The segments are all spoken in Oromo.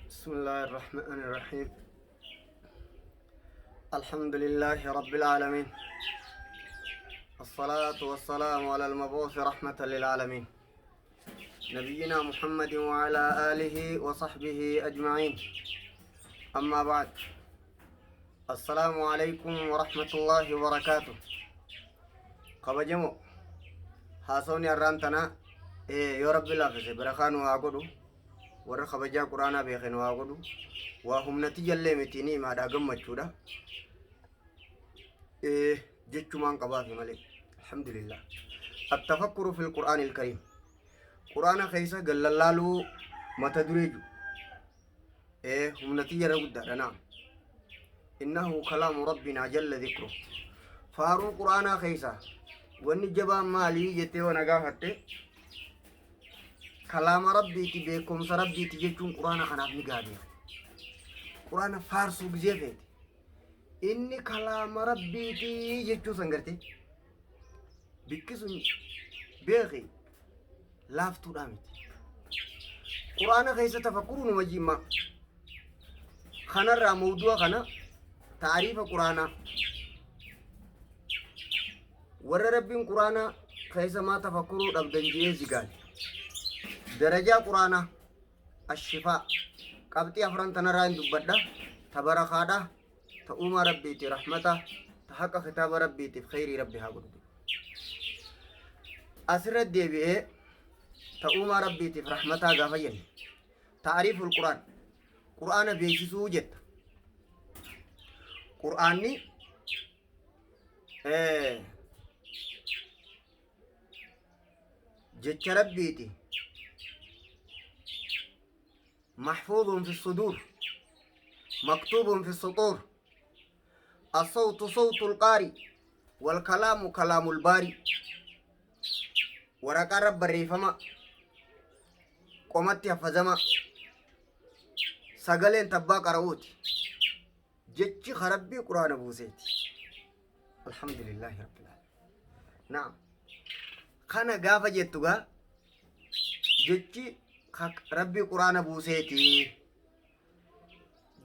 بسم الله الرحمن الرحيم. الحمد لله رب العالمين، الصلاة والسلام على المبعوث رحمة للعالمين نبينا محمد وعلى آله وصحبه أجمعين. أما بعد، السلام عليكم ورحمة الله وبركاته. قبجمو حاسوني الرانتنا يا رب الله في برخان وعقدو warra kabajaa quraanaa beekan waa godhu waa humnati jallee mitini maadhaa gammachuudha jechumaan qabaafi malee alhamdulillah. التفكر في القرآن الكريم قرآن خيسا قال لالو متى دريجو همنتي يرود نعم إنه كلام ربنا جل ذكره فارو قرآن خيسا ونجبا مالي جتي ونقافته كلام ربي تبيكم سربي تجيكم قرآن خناف نقابي قرآن فارسو بزيفت إني كلام ربي تجيكم سنگرتي بكسن بيغي لافتو دامت قرآن خيسة تفكرون مجيما خنا موضوع خنا تعريف قرآن ور ربي قرآن خيسة ما تفكروا ربدن جيزي قال درجة قرآن الشفاء قبتي أفران تنران دبدا تبرخادا تأوم ربي رحمته تحقق خطاب ربي خير ربي هاقود أسرد دي بيه تأوم ربي رحمته غفين. تعريف القرآن قرآن بيشسو جد قرآني جد ربيتي محفوظ في الصدور مكتوب في السطور الصوت صوت القارئ والكلام كلام الباري ورقة رب الريفما قمت يفزما سقلين تباك روتي جتش خربي قرآن بوسيتي الحمد لله رب العالمين. نعم خانا قافة جتوغا جتش ربي قرآن بوسيتي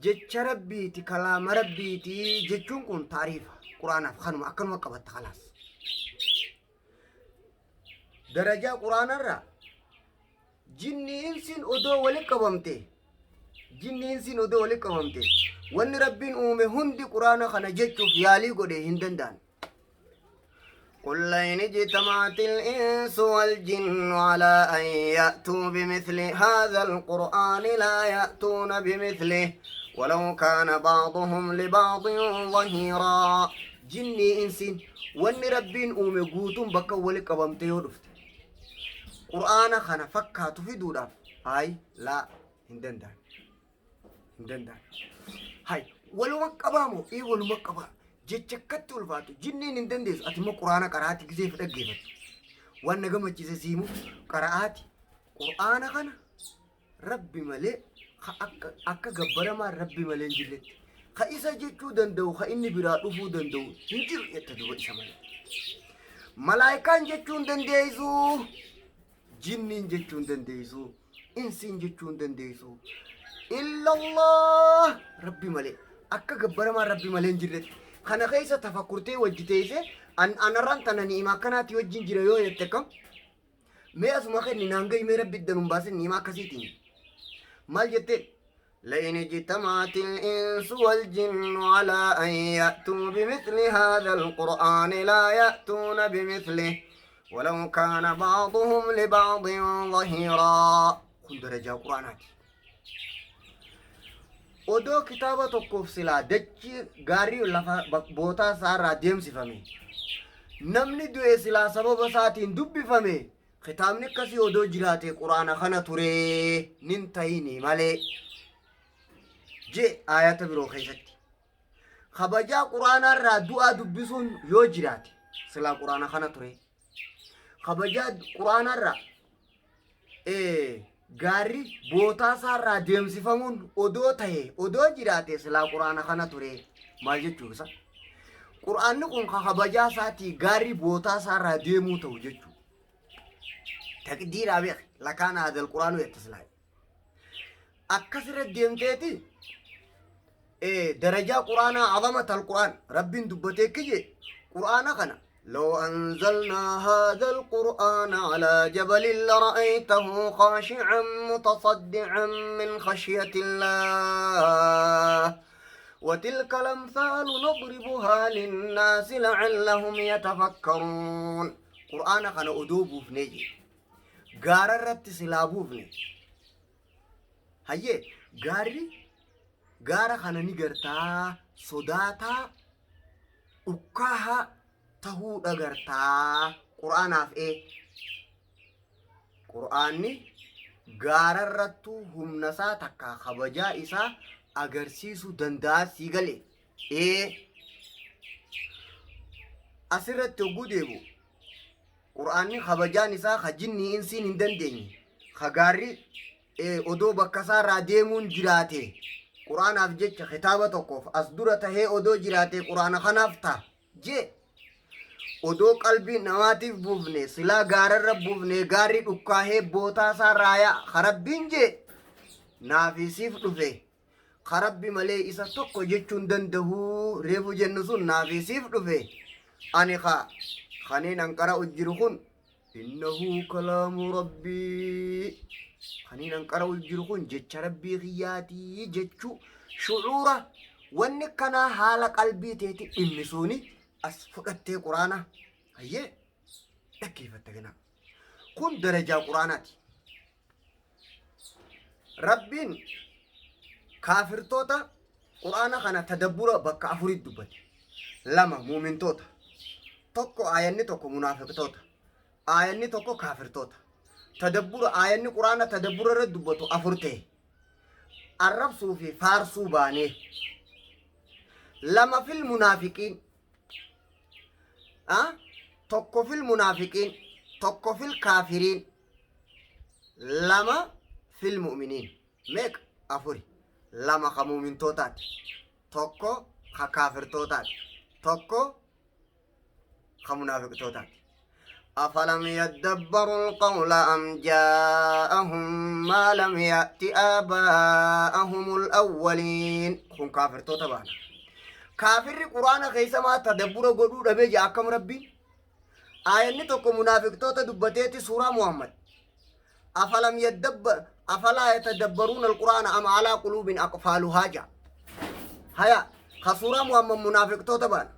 جتش ربيتي كلام ربيتي جتشون كون تعريف قرآن فخانم أكن وقبت خلاص. درجة قرآن الرا جني إنسين أدو ولك قبمتي جني إنسين أدو ولك قبمتي وان ربين أومي هندي قرآن خنا جتشو فيالي قده هندن دان. قل لئن اجتمعت الإنس والجن على أن يأتوا بمثل هذا القرآن لا يأتون بمثله ولو كان بعضهم لبعض ظهيرا. جني إنسين وان ربين أومي قوتم بكا ولك قبمتي ودفت قرآن خنا فكاتو في دودا هاي لا هندن دان هاي ولو مقبامو ولو مقبامو جتشكت الفاتو جنين اندنديس اتمو قرآن قرآتي كزيف دقيفت وانا قمت جسيمو قرآتي قرآن خنا ربي ملي أكا قبرا ما ربي ملي انجلت خايسا جتشو دندو خايني برادوفو دندو انجر يتدو إسا ملي ملايكان جتشون دنديزو جنين جتشون دنديزو إنسين جتشون دنديزو إلا الله ربي ملي أكا قبرا ما ربي ملي انجلت خنا خيسة تفكرتي وجتيسة أنا رانتنا نيما كانت يوجين جريو يتكم ما اسمه خير نانجي ميرا بدن باس نيما كسيتين مال جتة لئن اجتمعت الإنس والجن على أن يأتوا بمثل هذا القرآن لا يأتون بمثله ولو كان بعضهم لبعض ظهيرا. كل درجة قرآنات odoo kitaaba tokkoof silaa dachi gaarii lafa bootaa isaarraa deemsifame namni du'e silaa sababa isaatiin dubbifame kitaabni akkasii odoo jiraate quraana kana ture nin ta'ini malee je ayata biroo keessatti kabajaa quraanaarraa du'aa dubbisuun yoo jiraate silaa quraana kana ture kabajaa quraanaarraa gaarii bootaa isaarraa deemsifamuun odoo ta'e odoo jiraate silaa quraana kana ture maal jechuudha. Quraanni kun kabajaa isaatii gaarii bootaa isaarraa deemuu ta'u jechuudha. تقدير أبيخ لكان هذا القرآن يتصلح أكسر الديمتيتي درجة قرآن عظمة القرآن رب دبتك قرآن خنا لو أنزلنا هذا القرآن على جبل لرأيته خاشعا متصدعا من خشية الله وتلك الأمثال نضربها للناس لعلهم يتفكرون قرآن خنا أدوبو فنيجي غاررت سلابو فني هيه غارة خنا نغرتا صداتا أكاها tahuu dhagartaa qur'aanaaf qur'aanni gaararrattu humna isaa takka kabajaa isaa agarsiisuu danda'a sii gale asirratti hogguu deebu qur'aanni kabajaan isaa ka jinni insiin hin dandeenye ka gaarri odoo bakka isaarraa deemuun jiraate qur'aanaaf jecha kitaaba tokkoof as dura tahee odoo jiraate qur'aana kanaaf ta'a jee odoo qalbii namaatiif buufne silaa gaararra buufne gaarri dhukkaahee bootaa isaa raayaa karabbiin jee naafisiif dhufe karabbi malee isa tokko jechuun danda'u reefu jennu sun naafisiif dhufe ani kaneen anqara ujjiru kun innahu kalaamu rabbii kaneen anqara ujjiru kun jecha rabbii kiyyaatii jechuu shucuura wanni kanaa haala qalbii teeti dhimmisuuni as fudhattee quraana hayyee dhaggeeffatte gana kun darajaa quraanaati rabbiin kaafirtoota quraana kana tadabbura bakka afurit dubbate lama muumintoota tokko aayanni tokko munaafiqtoota aayanni tokko kaafirtoota tadabbura aayanni quraana tadabbura irra dubbatu afur ta'e arrabsuu fi faarsuu baanee lama fil munaafiqiin tokko fil munaafiqiin tokko fil kaafiriin lama fil mu'miniin meeqa afuri lama ka muumintootaati tokko ka kaafirtootaati tokko ka munaafiqtootaati أفلم يدبروا القول أم جاءهم ما لم يأت آباءهم الأولين كن كافر توتبانا كافر قرآن خيسا ما تدبر قدو ربي جاكم ربي آية توكو منافق توتا دبتيتي سورة محمد أفلا يتدبرون القرآن أم على قلوب أقفالها جا هيا خسورة محمد منافق توتبانا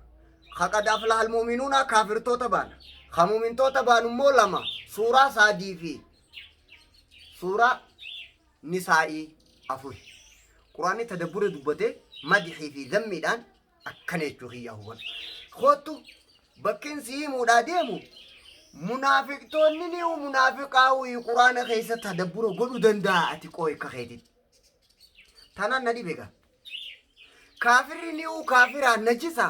خقد أفلح المؤمنون كافر توتبانا خمومين توتبان مولما سورة سادي في سورة نسائي أفوي قرآن تدبر دبته مدحي في ذم الآن أكنت جوهي أهوان خوتو بكين سيمو داديمو منافق تونيني ومنافقاوي قرآن خيسة تدبر قلو دندا أتكوي كخيدي تانا ندي بيغا كافريني وكافرا نجسا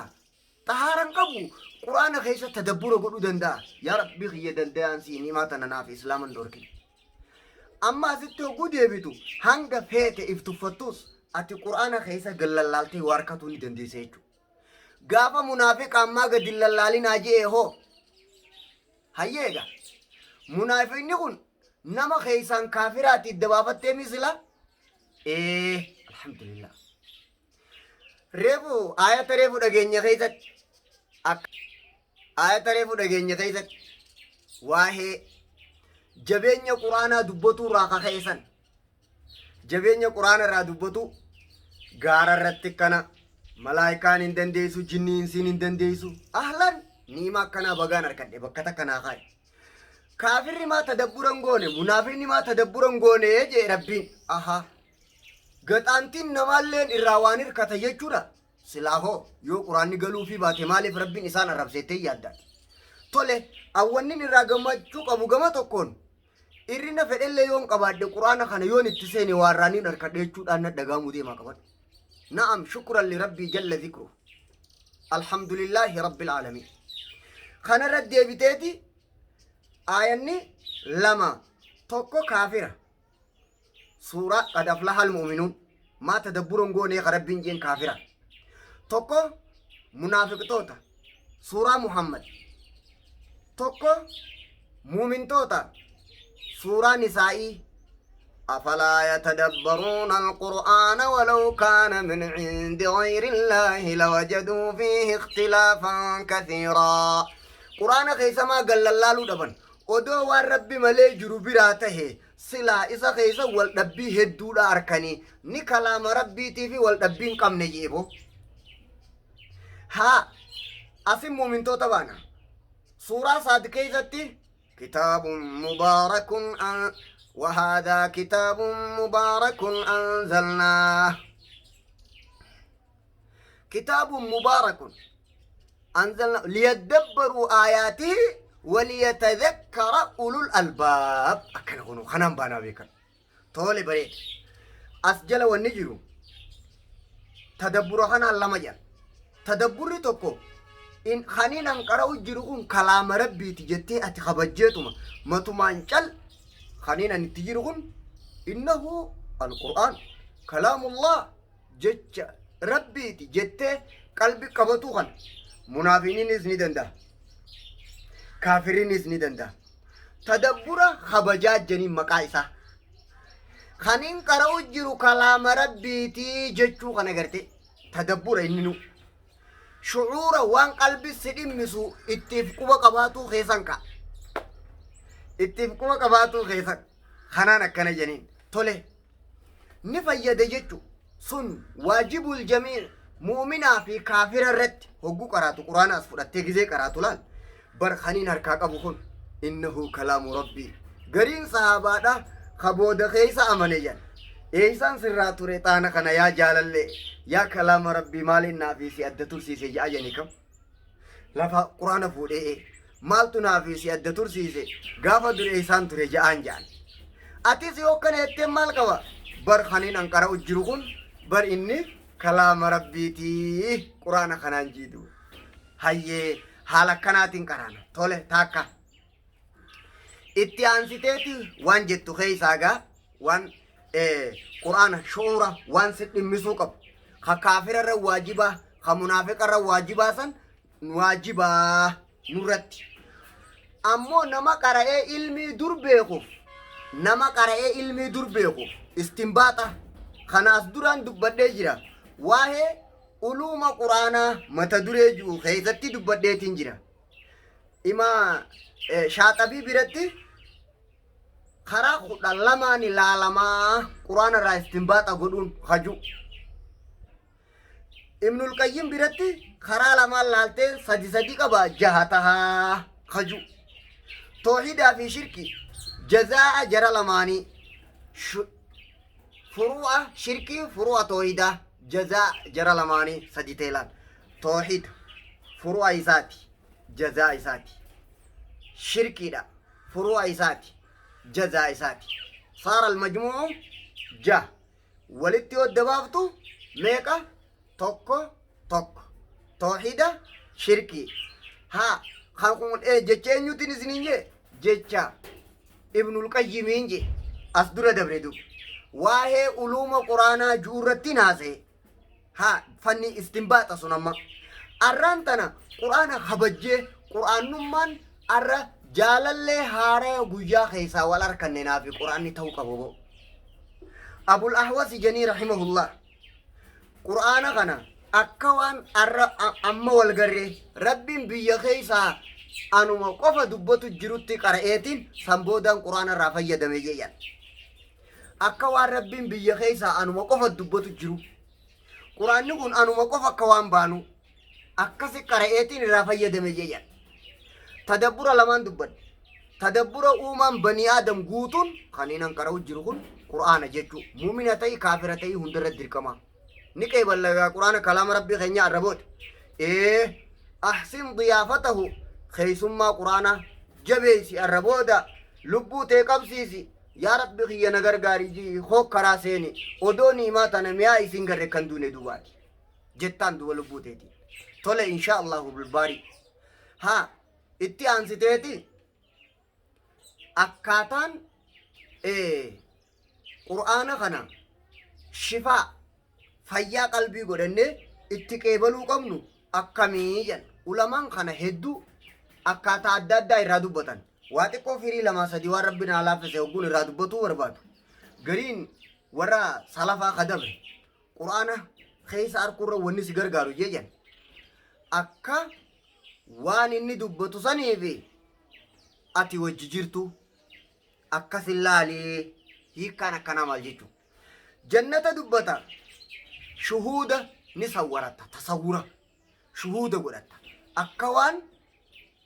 طهارا قبو قرآن خيسة تدبر قلو دندا يا ربي خي دندان سيني ما تننا في إسلام دوركي أما ستو قد يبتو هنگا فيت افتفتوس أتي قرآن خيسة قلالالتي واركتوني دندي سيچو غافا منافق أما قد اللالالي ناجي هو هيئة منافق نقول نما خيسان كافرات الدبابة تمثلا الحمد لله ريفو آية ريفو دقيني خيسة آية ريفو دقيني خيسة واهي جبين قرآن دبتو راقا خيسان جبين قرآن را دبتو غارة رتكنا ملايكان اندن ديسو جنين سين اندن ديسو أهلا نيما كنا بغان ركد بكتا كنا خاي كافر ما تدبرن غوني منافق ما تدبرن غوني يجي ربين أها قد أنتين نمالين الراوانير كتا يجورا سلاهو يو قرآن قالوا في باتي مالي في ربين إسان الرب سيتي يادات تولي أولين الراقما شوك أبو قما تكون إرنا في اللي يوم قباد القرآن خانا يون اتسيني وارانين ركد يجور أنا دقامو دي ما قباد نعم شكرا لربي جل ذكره الحمد لله رب العالمين خانا رد يبتيتي آياني لما توكو كافرة سورة قد أفلح المؤمنون ما تدبرون قوني ربين جين كافرة توكو منافق توتا سورة محمد توكو مؤمن توتا سورة نسائي أفلا يتدبرون القرآن ولو كان من عند غير الله لوجدوا فيه اختلافا كثيرا قرآن خيسا ما قال الله دبن ودو والرب ملي جروبراته سلا إسا خيسا والربي هدو أركني ني كلام ربي تيفي والربين قم نجيبو ها أسمو من توتبانا سورة صادقية كتاب مبارك وهذا كتاب مبارك أنزلناه كتاب مبارك أنزلنا ليدبروا آياته وليتذكر أولو الألباب أكن غنو خنام بانا بيكا طولي بريد أسجل والنجرو تدبر خنا اللما جان تدبر توكو إن خنين انقرأوا جرغون كلام ربي تجتي أتخبجيتما ما تمانشل خنين نتجرغون إنه القرآن كلام الله جج ربي تجتي قلبي قبطو خن منافقين إذن دندا كافرين إذن دندا تدبر خبجات جنين مقايسة خنين قرأوا جرو كلام ربي تجتو خنقرتي تدبر إننو شعورا وان قلبي سدين مسو اتفقوا قباتو خيسانكا اتفقوا قباتو خيسان خنانا كان جنين تولي نفيد جتو سن واجب الجميع مؤمنا في كافر الرد هقو قراتو قرآن أسفر التغزي قراتو لان برخانين هركاك أبوخون إنه كلام ربي قرين صحاباتا خبود خيسا أمانيجان إيسان سراتو ريتانا خنا يا جالالي يا كلام ربي مالي نافيسي أدتور سيسي جاجنكم لفا قرآن فود مالتو نافيسي أدتور سيسي غافا دور إيسان توري جان جان أتيسي وكان يتم مال كوا بر خانين أنكارا أجروكون بر إني كلام ربي تي قرآن خنان جيدو هاي حالا كناتين كرانا تولي تاكا اتيانسي تيتي وان جتو خيساغا وان قرآن شعورا وان ست مسوقب كافر الواجبة كمنافق الواجبة سن واجبة نورت أمو نما قرأ علمي دور بيخوف نما قرأ علمي دور بيخوف استنباطا خناس دوران دبادة جرا واهي علوم قرآن متدرجو خيزتي دبادة تنجرا إما شاطبي برتي خرا خود لماني لالما قرآن را استنباطا قدون خجو ابن القيم برتي خرا لما لالتي سدي قبا جهتها خجو توحيدا في شركي جزاء جرى لماني فروع شركي فروع توحيدا جزاء جرى لماني سدي تيلان توحيد فروع إساتي جزاء إساتي شركي دا فروع إساتي جزاء إساتي صار المجموع جا ولتيو الدبابتو ميكا توكو توحيدا شركي ها خلقون جتشين يوتين سنينجي جتشا ابن القيم ينجي أصدر دبردو واهي علوم قرآن جورتي ناسي ها فني استنباط سنما أرانتنا قرآن خبجي قرآن نمان أرى جالالي هاري وقجا خيسا والاركننا في قرآن توقفه أبو الأحوص جني رحمه الله قرآن غنا أكوان أما والغري رب بيا خيسا أنو موقف دبتو جروتي قرأيتين سنبودان قرآن رافية دميجيان أكوان رب بيا خيسا أنو موقف دبتو جرو قرآن نقول أنو موقف أكوان بانو أكسي قرأيتين رافية دميجيان تدبر لمن دبن تدبر أمم بني آدم قوتون خانينا كراو جرغون قرآن جتو مؤمنتي كافرتي هندر الدركما نكي بلغا قرآن كلام ربي خينيا الربوت أحسن ضيافته خيسما قرآن جبيسي الربودا لبو تيقبسيسي يا ربي خي نغر غاريجي خو كراسيني ودوني ما تنميا إسنغر كندوني دواتي جتان دو لبو تيتي تولي إن شاء الله بالباري ها itti aansiteeti akkaataan qur'aana kana shifaa fayyaa qalbii godhanne itti qeebaluu qabnu akkamii jedhan ulamaan kana hedduu akkaataa adda addaa irraa dubbatan waa xiqqoo firii lamaa sadii waan rabbiin haa laaffise hogguun irraa dubbatuu barbaadu قرين ورا سلفا خدبر قرآن خيس أركور ونس غرغارو جيجن أكا وان إني دبتو سنيفي أتي وججرتو أكا سلالي هي كان مال جيتو جنة دبتا شهودة نصورتا تصورة شهودة قرأتا أكا وان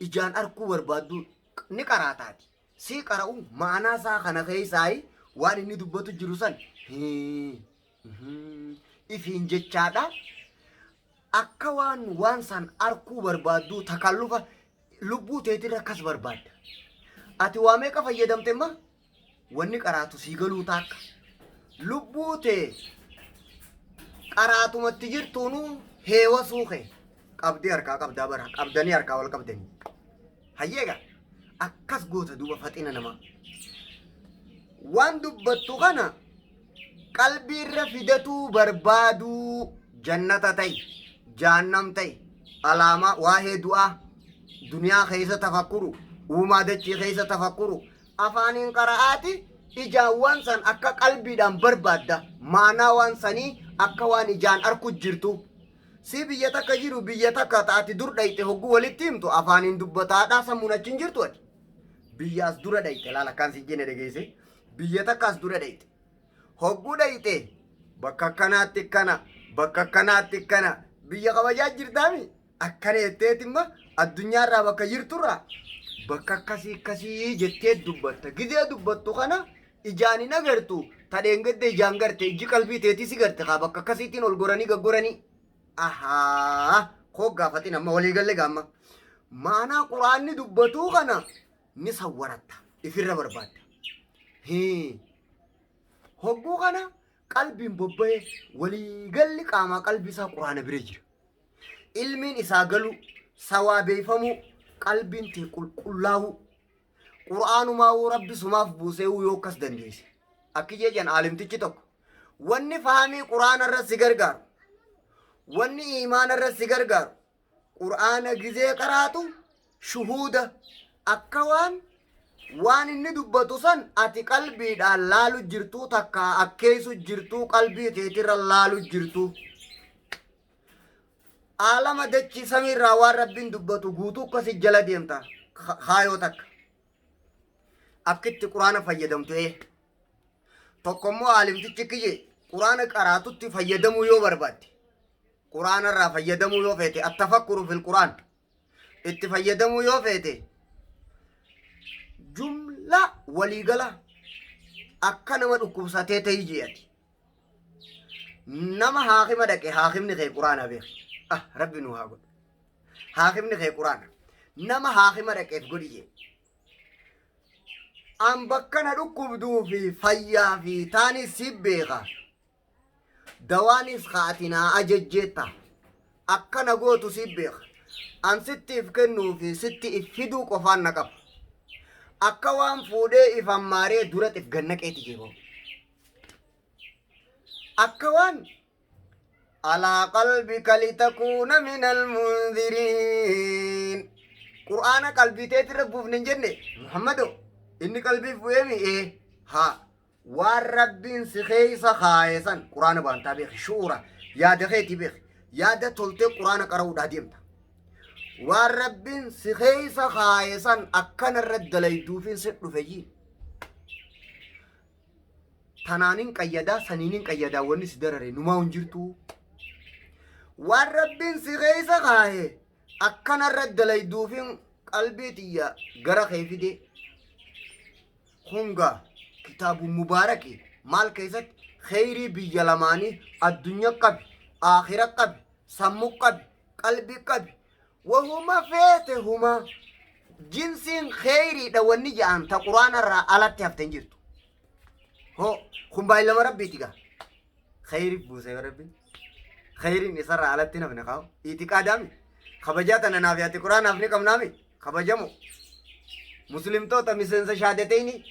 إجان أركو بربادو نقراتاتي سي قرأو معنا سا خنا خيساي وان إني دبتو جروسان إفين جتشادا akka waan san arkuu barbaaddu takallufa lubbuu teetirra akkas barbaadda ati waa meeqa fayyadamte ma wanni qaraatu sii galuu taakka lubbuu tee qaraatumatti jirtuunu heewa suuqe qabdii harkaa qabdaa bara qabdanii harkaa wal qabdanii hayyeega akkas goota duuba faxina namaa waan dubbattu kana qalbiirra fidatuu barbaaduu jannata ta'i جهنم تي علامة واحد دعاء دنيا خيسة تفكروا وما دتشي خيسة تفكروا أفانين قرآتي إجا وانسان أكا قلبي دام برباد دا مانا وانساني أكا واني جان أركو جرتو سي بيتا كجيرو بيتا كتاتي دور دايته هقو والتيم تو أفانين دبتا دا سمونا چنجرتو بياس دور دايته لالا كان سيجيني دقيسي بيتا كاس دور دايته هقو دايته بكا كناتي كنا بكا كناتي كنا biyya kabajaa jirtaami akkana jetteetimma addunyaarraa bakka jirturraa bakka akkasii jettee dubbatta gidee dubbattu kana ijaan hin agartu tadheen gadde ijaan garte iji qalbii teetii si garte kaa bakka akkasiitiin ol goranii gaggoranii ahaa koo gaafatin amma walii galle gaamma maanaa quraanni dubbatuu kana ni sawwaratta ifirra barbaadda hogguu kana qalbiin bobba'ee waliigalli qaamaa qalbii isaa quraana bira jira ilmiin isaa galu sawaabeeffamu qalbiin tee qulqullaa'u quraanumaa rabbi sumaaf buusee yoo akkas dandeesse akki jejan aalimtichi tokko wanni fahamii quraana irra si gargaaru wanni iimaana irra si gargaaru quraana gizee qaraatu shuhuuda akka waan inni dubbatu san ati qalbiidhaan laalu jirtuu takka akkeessu jirtuu qalbii teetirra laalu jirtuu alama dachi samiirraa waan rabbiin dubbatu guutuu akkasi jala deemta haayoo takka akkitti quraana fayyadamtu tokkommoo aalimtichi kiyye quraana qaraatutti fayyadamuu yoo barbaadde quraana irraa fayyadamuu yoo feete attafakkuru fil quraan itti fayyadamuu yoo feete jumla waliigala akka nama dhukkubsatee ta'ii je'ati nama haakima dhaqe haakimni kee quraana beek rabbi nu haa godhu haakimni kee quraana nama haakima dhaqeef godhi jee an bakka na dhukkubduu fi fayyaa fi taanis si beeka dawaanis kaatinaa ajajjeetta akka na gootu si beeka an sittiif kennuu fi sitti if fiduu qofaan na qaba akka waan fuudhee ifan maaree duratti if gannaqeeti jeebo akka waan alaa qalbika litakuuna minal munziriin qur'aana qalbii teetirra buufne hin jenne muhammado inni qalbiif bu'eemi haa waan rabbiin si keeysa kaayesan qur'aana baantaa beeki shuura yaada keeti beeki yaada toltee qur'aana qara'uudhaa deemta waan rabbiin si keeysa kaayesan akkanarra dalayduufin si dhufeeyyi tanaanin qayyadaa saniinin qayyadaa wanni si darare numaa hin jirtu waan rabbiin si keeysa kaaye akkanarra dalayduufin qalbii tiyya gara kee fide hunga kitaabu mubaaraki maal keessatti kheyrii biyya lamaanii addunyaa qabi aakhira qabi sammuu qabi qalbii qabi وهما فاتهما جنس خيري دواني جان تا قرآن الرا على تفتن جرتو هو خمباي لما ربي تيغا خيري بوسي ربي خيري نسر على تنا بنقاو ايتيكا دامي خبجاتنا نافياتي قرآن افني كم نامي خبجمو مسلم تو تمسن سے شهادتيني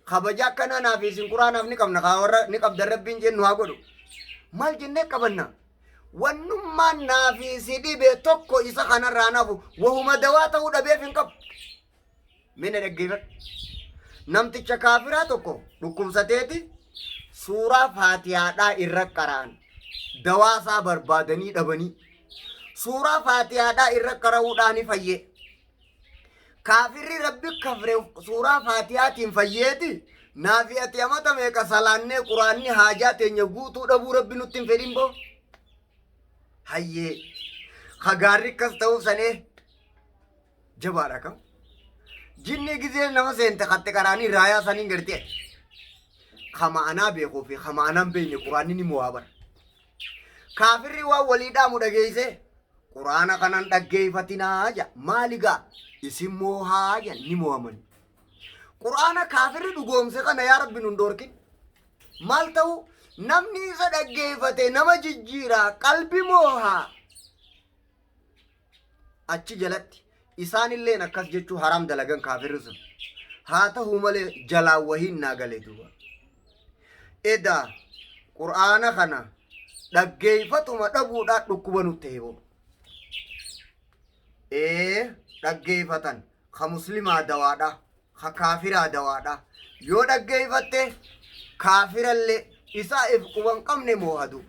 خبجا كنا نافي سن قرآن افني كم نقاو نقب در ربين جن نواغدو مال جنة كبنا ونما نافي سيدي بيتوكو إسا خانا رانافو وهما دواته ودبيه فين كب من الجيفت namticha kaafiraa tokko dhukkubsateeti suuraa faatihaadhaa irra qara'an dawaasaa barbaadanii dhabanii suuraa faatihaadhaa irra qara'uudhaani fayye kaafirri rabbi kafre suuraa faatihaatiin fayyeeti naafi ati amata meeqa salaannee quraanni haajaa teenya guutuu dhabuu rabbi nutti hin fedhin boo hayyee hagaarri akkas ta'uuf sanee jabaadha kam jinni gizee nama seente katte qaraanii raayaa saniin gartee khama'anaa beekuu fi khama'anaan beekne quraanni ni muwaabara kaafirri waan walii dhaamu dhageeyse quraana kanan dhaggeeffatinaa ja maaligaa isin moohaa ja ni mo'amani quraana kaafirri dhugoomse kana yaa rabbi nun doorkin maal ta'u namni isa dhaggeeffate nama jijjiiraa qalbi moohaa achi jalatti isaanilleen akkas jechuu haram dalagan kaafirri sun haa ta'u malee jalaa wahiin naa galee duuba edaa quraana kana dhaggeeffatuma dhabuudhaan dhukkuba nutti heeboo dhaggeeffatan ka muslimaa dawaadha ka kaafiraa dawaadha yoo dhaggeeffatte kaafirallee isaa if quban qabne moohadu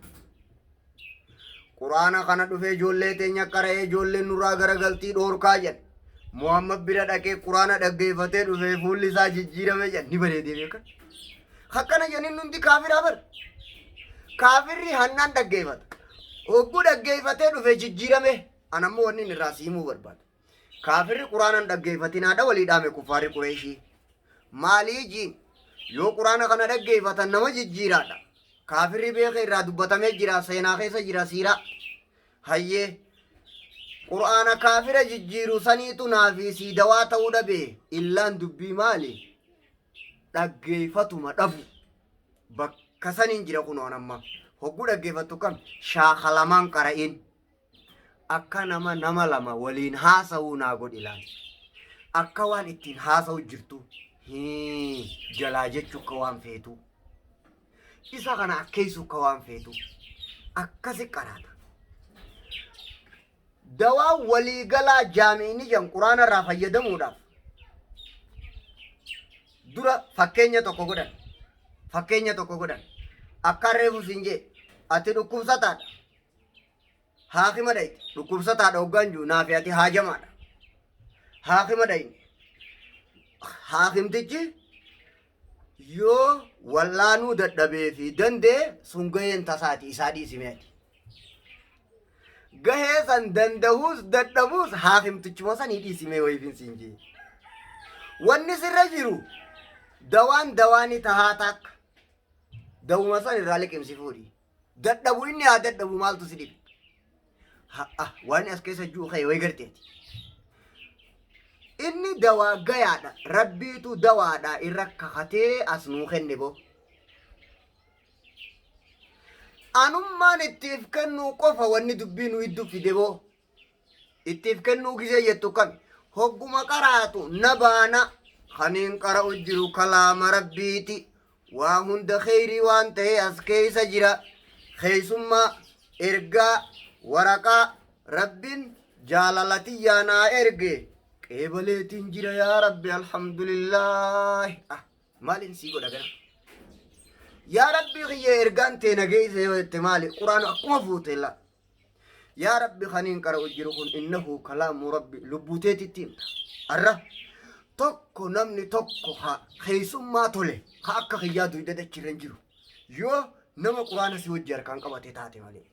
quraana kana dhufee ijoollee teenya qara'ee ijoolleen nurraa garagaltii dhoorkaa jedhe muhammad bira dhaqee quraana dhaggeeffatee dhufee fuulli isaa jijjiirame jedhe ni bareedee beekan hakkana jedhin hundi kaafiraa bar kaafirri hannaan dhaggeeffata hogguu dhaggeeffatee dhufee jijjiirame anammoo wanni irraa siimuu barbaada kaafirri quraanan dhaggeeffatinaadha walii dhaame kuffaarri qureeshii maalii jiin yoo quraana kana dhaggeeffatan nama jijjiiraadha kaafirri beeka irraa dubbatamee jira seenaa keessa jira siiraa hayyee quraana kaafira jijjiiru saniitu naafi sii dawaa ta'uu dhabe illaan dubbii maali dhaggeeffatuma dhabu bakka saniin jira kunoon amma hogguu dhaggeeffattu kam shaakalamaan qara'in akka nama lama waliin haasa'uu naa godhi ilaali akka waan ittiin haasa'u jirtu jalaa jechuu akka waan feetu isa kana akkeessu akka waan feetu akkasi qaraata dawaa waliigalaa jaamiini jan quraana irraa fayyadamuudhaaf dura fakkeenya tokko godhan akka reefu siin jee ati dhukkubsataadha haakima dhayte dhukkubsataadha hoggaan juu naafi ati haajamaadha haakima dhayne haakimtichi yoo wallaanuu dadhabee fi dandee sun gaheen tasaati isaa dhiisime ati gahee san dandahuus dadhabuus haakimtichuma sanii dhiisime wayifin siin jee wanni sirra jiru dawaani tahaa takka dawuma san irraa liqimsi fuudhi dadhabu inni haa dadhabu maaltu si dhibe waan as keessa juu ka'e way garteeti inni dawaa gayaadha rabbiitu dawaadha irra kakatee as nuu kenne bo anummaan ittiif kennuu qofa wanni dubbii nu hiddu fide bo ittiif kennuu gisee jettu kam hogguma qaraatu nabaana kaniin qara'u jiru kalaama rabbiiti waa hunda kheyrii waan ta'e as keessa jira keeysummaa ergaa waraqaa rabbiin jaalalatiyaa naa erge qeebaleetiin jira yaa rabbi alhamdulillaahi maalin sii godha gana yaa rabbi kiyya ergaan tee nageeyse yoo jette maali quraan akkuma fuutella yaa rabbi kaniin qara'u jiru kun innahu kalaamu rabbi lubbuuteetitti himta arra tokko namni tokko keeysummaa tole ka akka kiyyaa duyda dachirran jiru yoo nama quraana si wajji harkaan qabate taate malee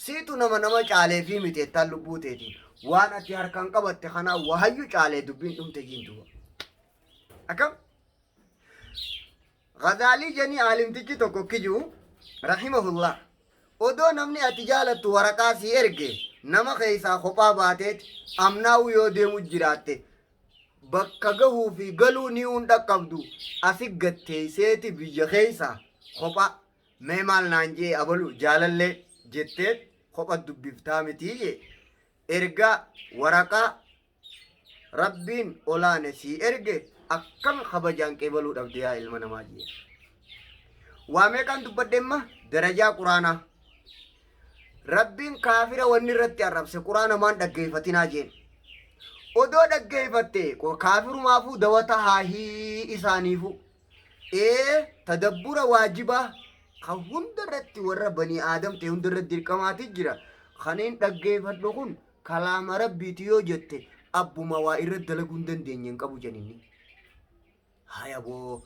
siitu nama caalee fi miteettaan lubbuu teetiin waan ati harkaan qabatte kanaa wahayyu caalee dubbiin dhumte jiintuba akkam Ghazaalii janii aalimtichi tokko kijuu rahimahullah odoo namni ati jaalattu waraqaa si erge nama keessaa kophaa baateet amnaa'u yoo deemu jiraatte bakka gahuu fi galuu ni hunda qabdu asi gatteeyseeti biyya keessaa kophaa mee maal naan jee abalu jaalallee jetteet kopha dubbiftaa mitii jee ergaa waraqaa rabbiin olaane si erge akkam kabajaan qeebaluu dhabde yaa ilma namaa jee waa meeqaan dubbadheemma darajaa quraanaa rabbiin kaafira wanni irratti arrabse quraana maan dhaggeeffatinaa jeen odoo dhaggeeffatte kaafirumaafuu dawata haahii isaaniifu tadabbura waajibaa kan hundarratti warra banii aadam ta'e hundarratti dirqamaati jira. Kaniin dhaggeeffadhu kun kalaama rabbiiti yoo jette abbuma waa irratti dalaguu hin dandeenye hin qabu jenini. Hayaboo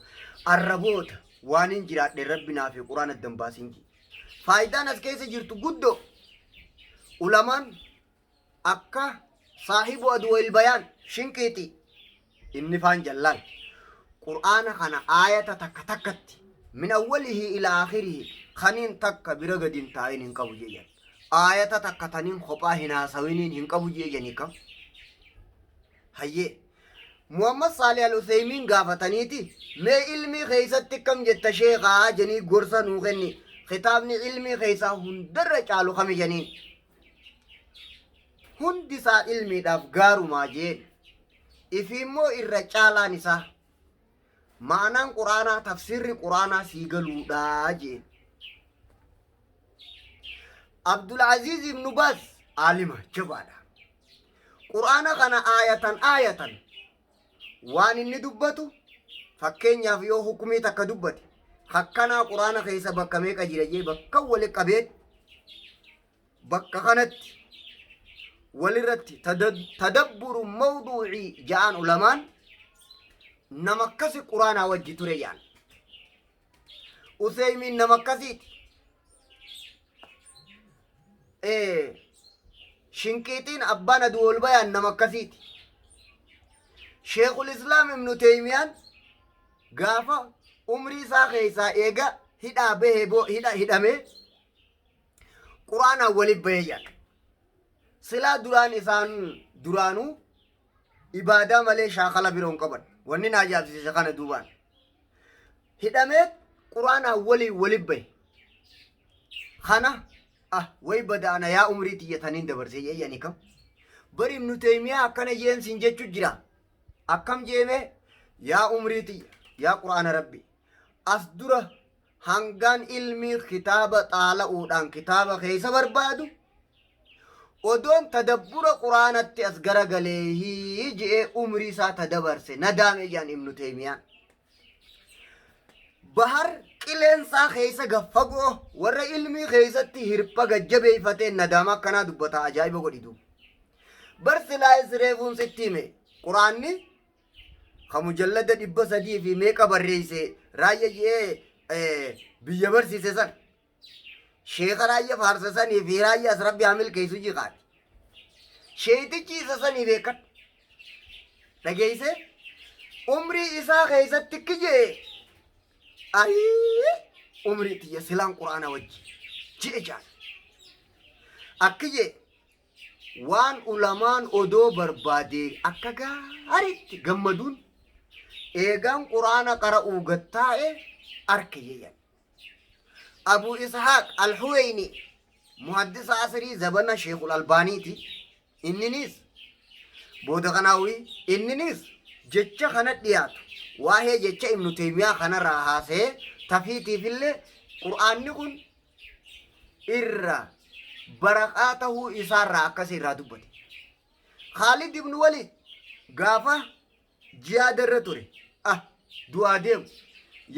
arraboota waan hin jiraadhe rabbi naaf quraan addan baasin. Faayidaan as keessa jirtu guddoo ulamaan akka saahibu adwal bayaan shinqiiti inni faan jallaan qur'aana kana aayata takka takkatti min awwalihi ila akhirihi kaniin takka bira gadin taa'in hin qabu jeyan aayata takka taniin kophaa hin haasawiniin hin qabu jeyanii kam hayyee Muhammad Salih Al-Uthaymin gaafataniiti mee ilmii keessatti kam jetta sheekaa janii gorsa nuu kenni kitaabni ilmii keessaa hundarra caalu kami janiin hundi isaa ilmiidhaaf gaarumaa jeen ifi immoo irra caalaan isaa ma'anaan quraanaa tafsirri quraanaa sii galuudhaa jeen Abdul Aziz ibn Baz alima jabaadha quraana kana aayatan waan inni dubbatu fakkeenyaaf yoo hukumii takka dubbate hakkanaa quraana keessa bakka meeqa jira jee bakka wali qabeen bakka kanatti walirratti tadabburu mawduuci ja'an ulamaan nama akkasi quraanaa wajji ture yaan Useymiin nama akkasiiti shinqiitiin abbaan adwal bayaan nama akkasiiti Sheikhul Islam Ibn Taymiyaan gaafa umrii isaa keessaa eega hidhaa bahee hidhamee quraanaa waliif bahee jaan silaa duraan isaan duraanuu ibaadaa malee shaakala biroon qaban wanni na ajaa'ibsiise kana duubaan hidhamee quraanaa waliif bahe kana way badaana yaa umrii tiyyataniin dabarsee jeeyanii kam bari Ibn Taymiyaa akkana jeensiin jechu jira akkam jeeme yaa umrii tiyya yaa quraana rabbi as dura hangaan ilmii kitaaba xaala'uudhaan kitaaba keessa barbaadu odoon tadabbura quraanatti as garagalee je'ee umrii isaa tadabarse nadaame jaan Ibn Taymiyaan bahar qileensaa keessa gaffagoo warra ilmii keessatti hirpha gajjabeeffateen nadaama akkanaa dubbata ajaa'iba godhitu bar silaa isreefuun sitti hime quraanni ka mujallada 300 fi meeqa barreeyse raayya je'ee biyya barsiise san sheeka raayya faarsa sanii fi raayya as rabbi hamil keeysu jiqaadhe sheetichi isa sanii beekan dhageeyse umrii isaa keessatti kijee umrii tiyya silaan quraana wajji ji'e jaan akkijee waan ulamaan odoo barbaade akka gaariitti gammaduun eegaan quraana qara'uu gattaa'e arke yeyan Abu Ishaq Al-Huwayni muhaddisa asrii zabana Sheikhul Albaaniiti inninis booda kanaawi inninis jecha kana dhiyaatu waa'ee jecha Ibn Taymiyaa kanarraa haasee tafiitiifillee qur'aanni kun irra baraqaa tahuu isaarraa akkas irraa dubbate Khalid ibn Walid gaafa jihaada irra ture du'aa deemu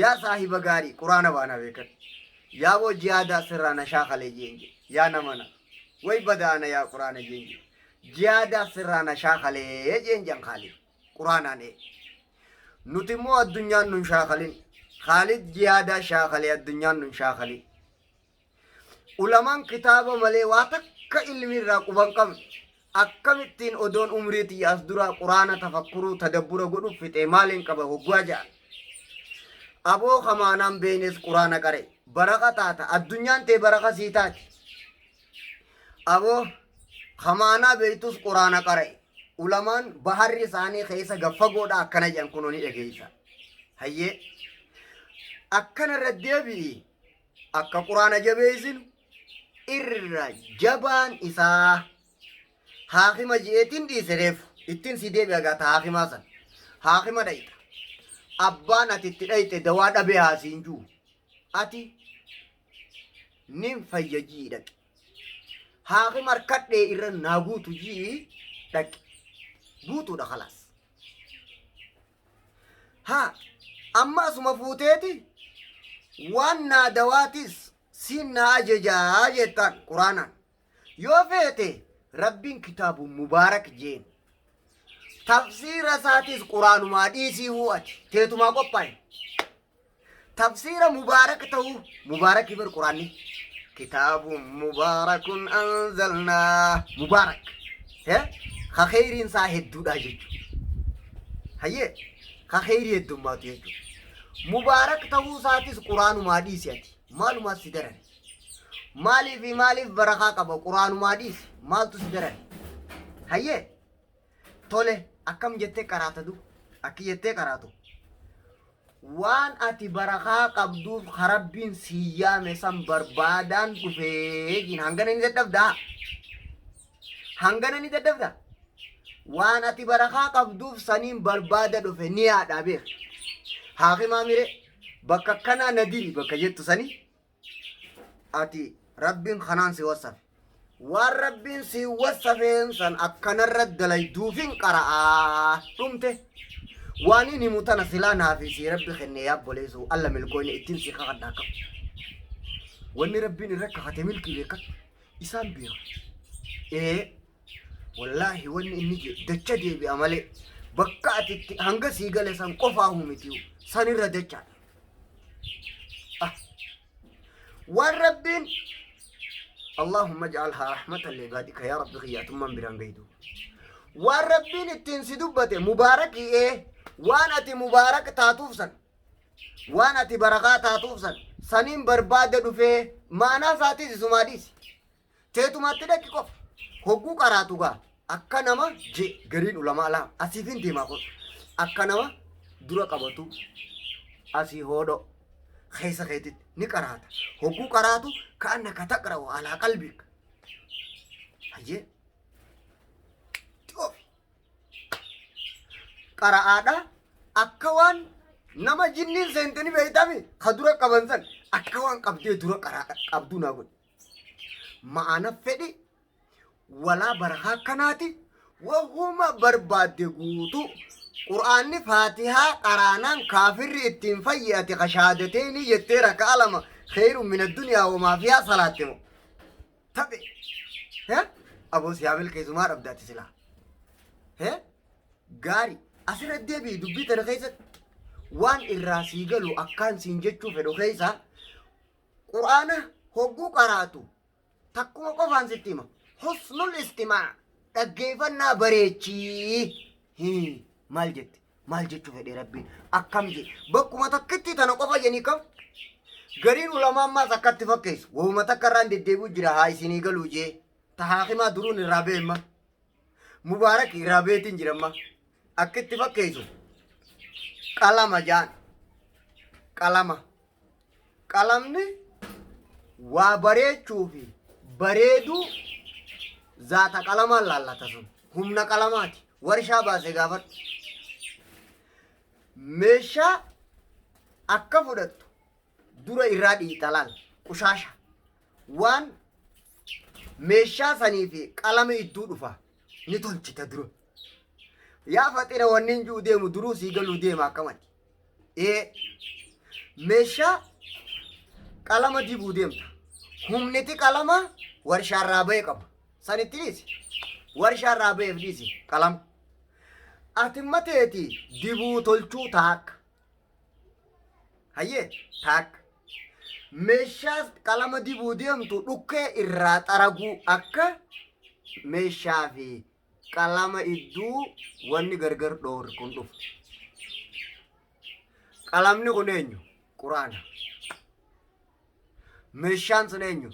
yaa saahiba gaarii quraana baana beekan yaa boo jihaada sirraa na shaakalee jeenje yaa namana way badaana yaa quraana jeenje jihaada sirraa na shaakalee jeenjan Khalid quraanaan nuti immoo addunyaan nun shaakalin Khalid jihaada shaakalee addunyaan nun shaakalin ulamaan kitaaba malee waa takka ilmi irraa quban qabne akkamittiin odoon umriitii as dura quraana tafakkuruu tadabbura godhu fixe maaliin qaba hoggaa ja'a aboo kamaanaan beenes quraana qare baraka taata addunyaan tee baraka sii taati aboo kamaanaa beeytus quraana qare ulamaan baharri isaanii keessa gaffagoodha akkana jedhan kunooni dhageeysa hayyee akkana irra deebi'i akka quraana jabeeysinu irra jabaan isaa haakima jeetiin dhiisereef ittiin si deebi'a gaata haakimaa san haakima dhayita abbaan ati itti dhayite dawaa dhabee haasiin juu ati nin fayya jii dhaqe haakima harkadhee irra naaguutu jii dhaqe guutuudha khalaas. ها أما اسم فوتيتي وانا دواتيس سينا أججا جتان قرانا يوفيتي ربين كتاب مبارك جين تفسير ساتيس قرآن ما ديسي هو تيتو ما قبائي تفسير مبارك تو مبارك يبر قرآني كتاب مبارك أنزلنا مبارك ها خير ساهد دودا جيجو هيه خير يدومات يجو مبارك تو ساتيس قرآن ما ديسياتي مالو ما سيدرن مالي في مالي في بركة كبا قرآن ما ديسي مال تسيدرن هيه tole akkam jettee qaraatadu akki jettee qaraatu waan ati barakaa qabduuf harabbiin siyyaame san barbaadaan dhufee jin hangana ni daddabda waan ati barakaa qabduuf saniin barbaada dhufe ni yaadha beek haakimaa mire bakka kanaa nadiri bakka jettu sani ati rabbiin kanaan si wasafe waan rabbiin si wasafeen san akkanarra dalayduufin qara'aa dhumte waan inni mutana silaa naafi si rabbi kenne yaabboleesu alla milkoonni ittiin si kakadhaa qabu wanni rabbiin irra kakate milkii beekat isaan beeka wallaahi wanni inni jedhu dacha deebi'a malee bakka atitti hanga sii gale san qofaa humitiyu sanirra dachaadha waan rabbiin اللهم اجعلها رحمة لعبادك يا رب غيات من برانغيدو والربين التنسدبته مبارك ايه وانا مبارك تاتوفسن وانا بركات تاتوفسن سنين برباد دفه معنا ساتي سماديس تيتو ماتدك كوف هوغو قراتوغا اكنما جي غرين علماء لا اسيفين ديماكو اكنما درا قبطو اسي هودو خيسا خيتت نقرات هوغو قراتو كأنك تقرأ على قلبك هجي توفي قرأنا أكوان نما جنين سنتني بيتامي خدورة كبنسن أكوان قبضي دورة قرأ قبضو نقول معنا فدي ولا برها كناتي وهما برباد قوتو قرآن فاتحة قرانا كافر اتنفيات خشادتين يتيرك علم خير من الدنيا وما فيها صلاتهم تبي ها أبو سيامل كيزمار أبدأت سلا ها غاري أسر الدبي دبي ترخيص وان الراسي قالوا أكان سنجتشو في رخيصة قرآن هو قراتو تكو قفان ستيما حسن الاستماع تقيفنا بريتشي مال جت في ربي أكام جي بكو ما تكتي تنقفا جنيكم غرين علماء ما سكت فكيس وهم تكران ديبو جرا هاي سيني قالوا جي تحاقي ما درون الرابع ما مبارك الرابع تنجر ما أكت فكيسو كلام جان كلام ني وبريد شوفي بريدو ذات كلام الله تسون هم كلامات ورشا باسي غافت مشا أكفودت dura irraa dhiitalaan qushaasha waan meeshaa sanii fi qalama idduu dhufa ni tolchita dura yaa faxina wannin juu deemu duruu sii galuu deema akkamatti meeshaa qalama dibuu deemta humniti qalama warshaarraa ba'e qaba sanitti dhiisi warshaarraa ba'eef dhiisi qalama atimmateeti dibuu tolchuu taakka hayyee taakka meeshaa qalama dibuu deemtu dhukkee irraa xaraguu akka meeshaa fi qalama idduu wanni gargar dhoowre kun dhufu qalamni kun eenyu quraana meeshaan sun eenyu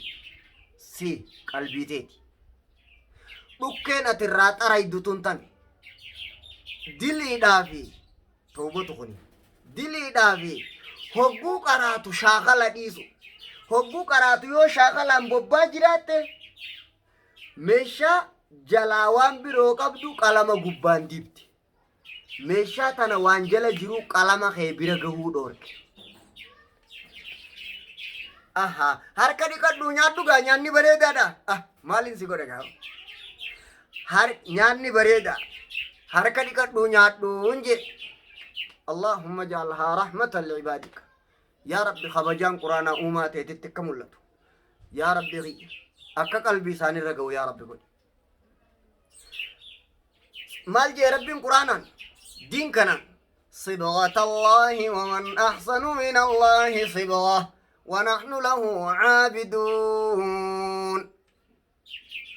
si qalbiiteeti dhukkeen ati irraa xaraydu tun tan diliidhaa fi toobatu kuni diliidhaa fi hogguu qaraatu shaakala dhiisu hogguu qaraatu yoo shaakalaan bobbaa jiraatte meeshaa jalaa waan biroo qabdu qalama gubbaan dibti meeshaa tana waan jala jiru qalama kee bira gahuu dhoorke aha harka dhiqadhu nyaadhu gaa nyaanni bareedaadha maalin si godhe gaa nyaanni bareeda harka dhiqadhu nyaadhuun je اللهم اجعلها رحمة لعبادك يا ربي خبجان قرآن أوما تيتك ملتو يا ربي غي أكا قلبي ساني رقو يا ربي قل مال جي ربي قرآنا دين كنا صبغة الله ومن أحسن من الله صبغة ونحن له عابدون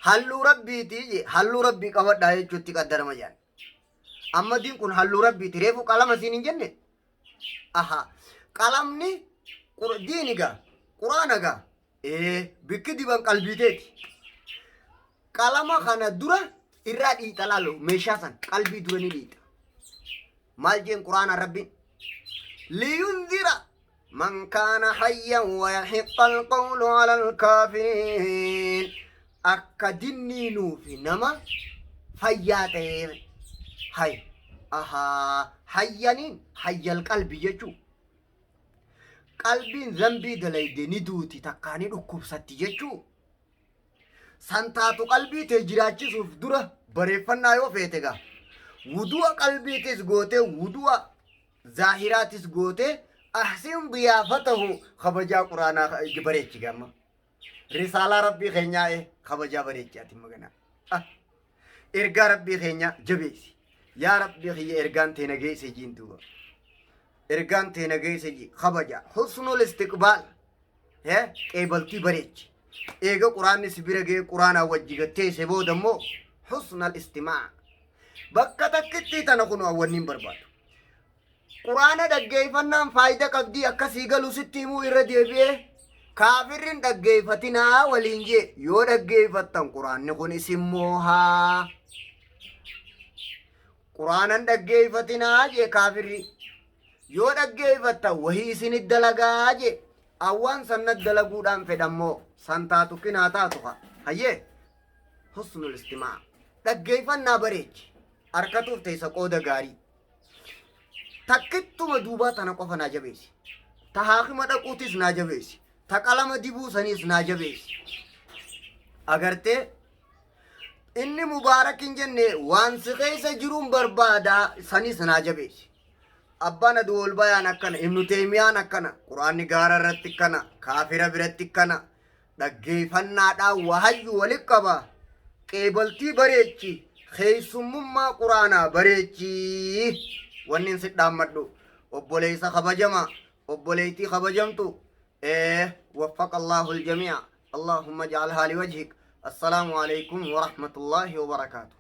هلو ربي تيجي هلو ربي قوات داية جوتي قدر مجان أما دين كن هلو ربي تريفو قلم سينين جنة أها قلمني دينيغا قرآنغا بكدي بان قلبي تيتي قلما خانا درا إرادي تلالو ميشاسن قلبي دراني ديتا مال جين قرآن ربي لينذر من كان حيا ويحق القول على الكافرين أكدني نوفي نما فياتين هاي أها حيانين حي القلب يجو قلبين ذنبي دليدي ندوتي تقاني ركوب ستي يجو سانتاتو قلبي تجراجي سوف درة بريفنا يو فيتغا وضوء قلبي تس غوتي وضوء ظاهرات تس غوتي أحسن ضيافته خبجا قرآن بريتشي غاما رسالة ربي خينيا خبجا بريتشي أتي مغانا إرغا ربي خينيا جبيسي يا ربي خي إرغان تينغي سجين تو إرغان تينغي سجي خبجا حسن الاستقبال قبلتي بريتشي إيغا قرآن سبيرغي قرآن وجيغتي سبو دمو حسن الاستماع بكا تكتي تنقنو أولين برباد قرآن دقيفنان فايدة قبدي أكا سيغلو ستيمو إردي بيه كافرين دقيفتنا ولينجي يو دقيفتن قرآن نقون اسموها قرآن دقيفتنا جي كافرين يو دقيفتن وهي سن الدلقا جي أوان سنة دلقو دان فدمو سنتاتو كناتاتو هيه حسن الاستماع دقيفنا بريج أركتوف تيسا قودة غاري تكتو مدوبا تنقف ناجبيسي تحاقي مدقوتيس ناجبيسي تقلم ديبو سنيس ناجبيسي اگرتے inni mubaarak hin jenne waan si keessa jiruun barbaada sanis naajabeesi abbaan aduwol bayaan akkana ibnu teemiyaan akkana quraanni gaara irratti akkana kaafira biratti akkana dhaggeeffannaadhaan wahayyu walit qaba qeebaltii bareechi keessummummaa quraanaa bareechi wannin si dhaammadhu obboleessa kabajama obboleettii kabajamtu وفق الله الجميع اللهم اجعلها لوجهك السلام عليكم ورحمة الله وبركاته